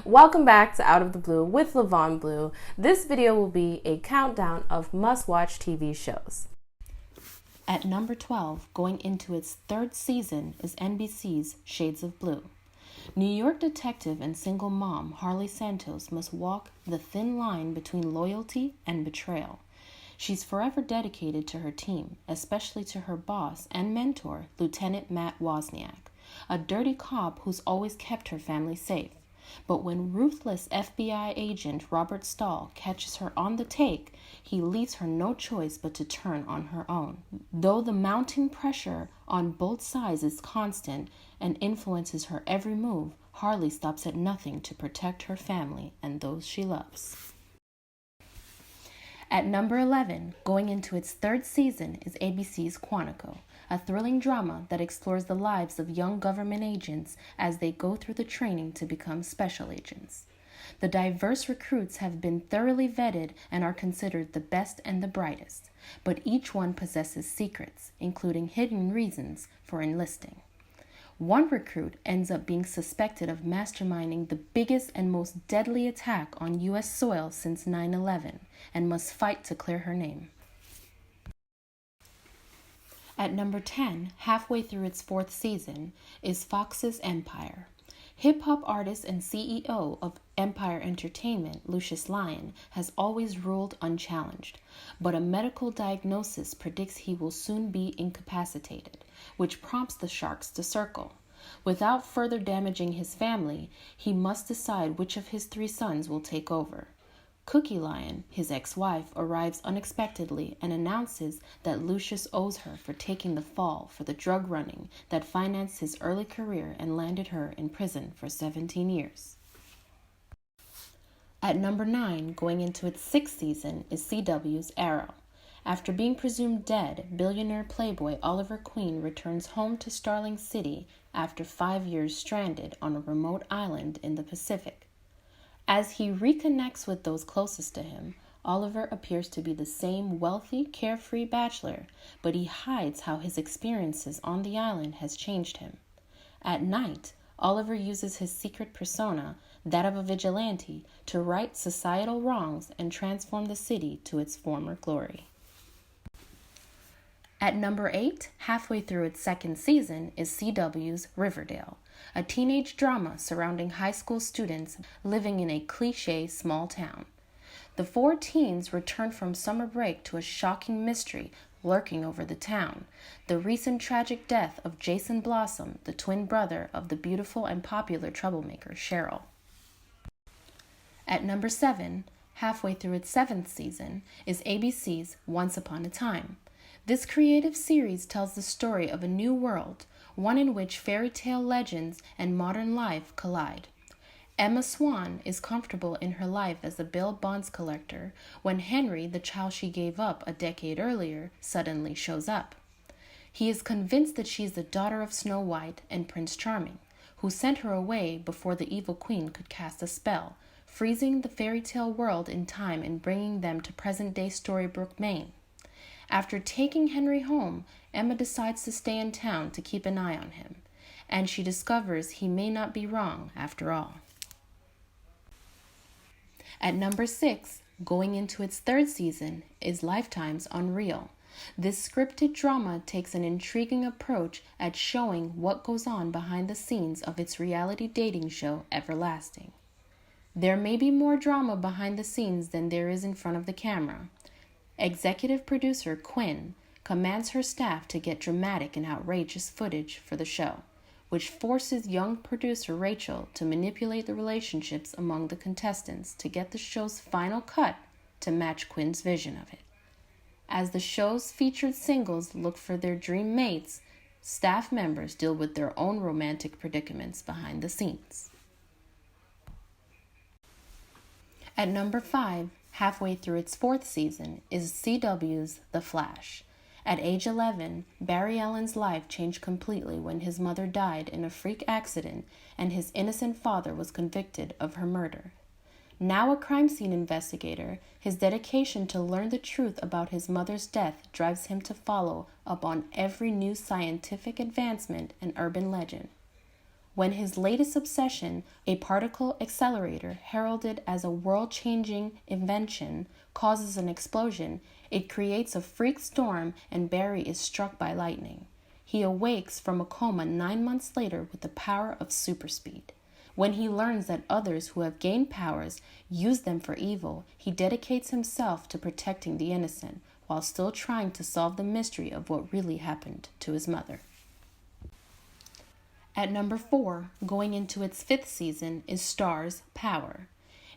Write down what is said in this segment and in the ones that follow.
Welcome back to Out of the Blue with Lavon Blue. This video will be a countdown of must-watch TV shows. At number 12, going into its third season, is NBC's Shades of Blue. New York detective and single mom Harley Santos must walk the thin line between loyalty and betrayal. She's forever dedicated to her team, especially to her boss and mentor, Lieutenant Matt Wozniak, a dirty cop who's always kept her family safe. But when ruthless FBI agent Robert Stahl catches her on the take, he leaves her no choice but to turn on her own. Though the mounting pressure on both sides is constant and influences her every move, Harley stops at nothing to protect her family and those she loves. At number 11, going into its third season, is ABC's Quantico, a thrilling drama that explores the lives of young government agents as they go through the training to become special agents. The diverse recruits have been thoroughly vetted and are considered the best and the brightest, but each one possesses secrets, including hidden reasons for enlisting. One recruit ends up being suspected of masterminding the biggest and most deadly attack on U.S. soil since 9/11 and must fight to clear her name. At number 10, halfway through its fourth season, is Fox's Empire. Hip-hop artist and CEO of Empire Entertainment, Lucius Lyon, has always ruled unchallenged, but a medical diagnosis predicts he will soon be incapacitated, which prompts the Sharks to circle. Without further damaging his family, he must decide which of his three sons will take over. Cookie Lion, his ex-wife, arrives unexpectedly and announces that Lucius owes her for taking the fall for the drug running that financed his early career and landed her in prison for 17 years. At number 9, going into its sixth season, is CW's Arrow. After being presumed dead, billionaire playboy Oliver Queen returns home to Starling City after 5 years stranded on a remote island in the Pacific. As he reconnects with those closest to him, Oliver appears to be the same wealthy, carefree bachelor, but he hides how his experiences on the island has changed him. At night, Oliver uses his secret persona, that of a vigilante, to right societal wrongs and transform the city to its former glory. At number 8, halfway through its second season, is CW's Riverdale, a teenage drama surrounding high school students living in a cliché small town. The 4 teens return from summer break to a shocking mystery lurking over the town: the recent tragic death of Jason Blossom, the twin brother of the beautiful and popular troublemaker Cheryl. At number 7, halfway through its 7th season, is ABC's Once Upon a Time. This creative series tells the story of a new world, one in which fairy tale legends and modern life collide. Emma Swan is comfortable in her life as a bail bonds collector when Henry, the child she gave up a decade earlier, suddenly shows up. He is convinced that she is the daughter of Snow White and Prince Charming, who sent her away before the evil queen could cast a spell, freezing the fairy tale world in time and bringing them to present-day Storybrooke, Maine. After taking Henry home, Emma decides to stay in town to keep an eye on him, and she discovers he may not be wrong after all. At number 6, going into its 3rd season, is Lifetime's Unreal. This scripted drama takes an intriguing approach at showing what goes on behind the scenes of its reality dating show Everlasting. There may be more drama behind the scenes than there is in front of the camera. Executive producer Quinn commands her staff to get dramatic and outrageous footage for the show, which forces young producer Rachel to manipulate the relationships among the contestants to get the show's final cut to match Quinn's vision of it. As the show's featured singles look for their dream mates, staff members deal with their own romantic predicaments behind the scenes. At number 5, halfway through its 4th season, is CW's The Flash. At age 11, Barry Allen's life changed completely when his mother died in a freak accident and his innocent father was convicted of her murder. Now a crime scene investigator, his dedication to learn the truth about his mother's death drives him to follow up on every new scientific advancement and urban legend. When his latest obsession, a particle accelerator heralded as a world-changing invention, causes an explosion, it creates a freak storm and Barry is struck by lightning. He awakes from a coma 9 months later with the power of superspeed. When he learns that others who have gained powers use them for evil, he dedicates himself to protecting the innocent, while still trying to solve the mystery of what really happened to his mother. At number 4, going into its 5th season, is Star's Power.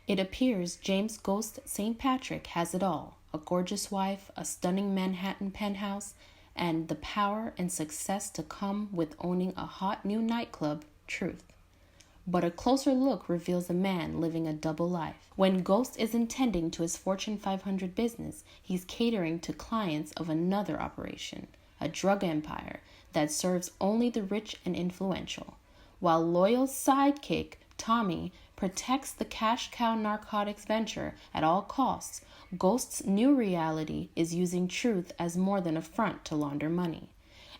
It appears James Ghost St. Patrick has it all: a gorgeous wife, a stunning Manhattan penthouse, and the power and success to come with owning a hot new nightclub, Truth. But a closer look reveals a man living a double life. When Ghost is intending to his Fortune 500 business, he's catering to clients of another operation, a drug empire that serves only the rich and influential. While loyal sidekick Tommy protects the cash cow narcotics venture at all costs, Ghost's new reality is using Truth as more than a front to launder money.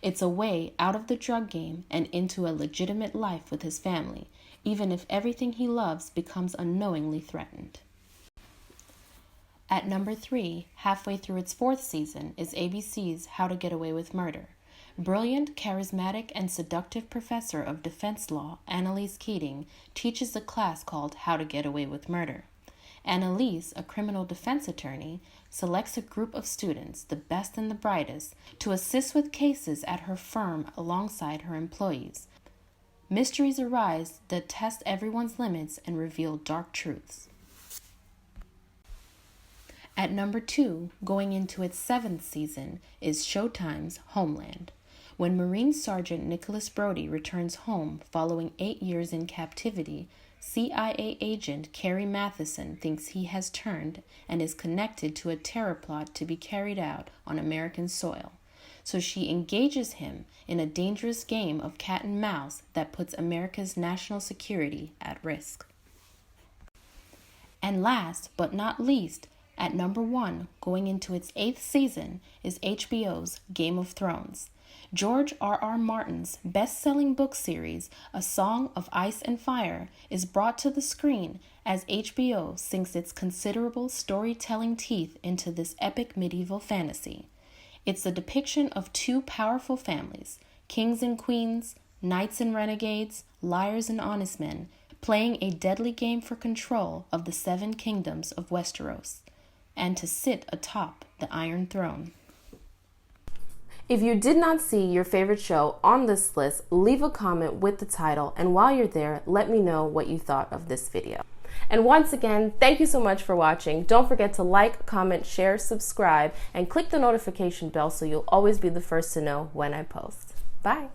It's a way out of the drug game and into a legitimate life with his family, even if everything he loves becomes unknowingly threatened. At number 3, halfway through its 4th season, is ABC's How to Get Away with Murder. Brilliant, charismatic, and seductive professor of defense law, Annalise Keating, teaches a class called How to Get Away with Murder. Annalise, a criminal defense attorney, selects a group of students, the best and the brightest, to assist with cases at her firm alongside her employees. Mysteries arise that test everyone's limits and reveal dark truths. At number 2, going into its 7th season, is Showtime's Homeland. When Marine Sergeant Nicholas Brody returns home following 8 years in captivity, CIA agent Carrie Matheson thinks he has turned and is connected to a terror plot to be carried out on American soil. So she engages him in a dangerous game of cat and mouse that puts America's national security at risk. And last but not least, at number 1, going into its 8th season, is HBO's Game of Thrones. George R.R. Martin's best-selling book series, A Song of Ice and Fire, is brought to the screen as HBO sinks its considerable storytelling teeth into this epic medieval fantasy. It's a depiction of 2 powerful families, kings and queens, knights and renegades, liars and honest men, playing a deadly game for control of the 7 kingdoms of Westeros, and to sit atop the Iron Throne. If you did not see your favorite show on this list, leave a comment with the title, and while you're there, let me know what you thought of this video. And once again, thank you so much for watching. Don't forget to like, comment, share, subscribe, and click the notification bell so you'll always be the first to know when I post. Bye!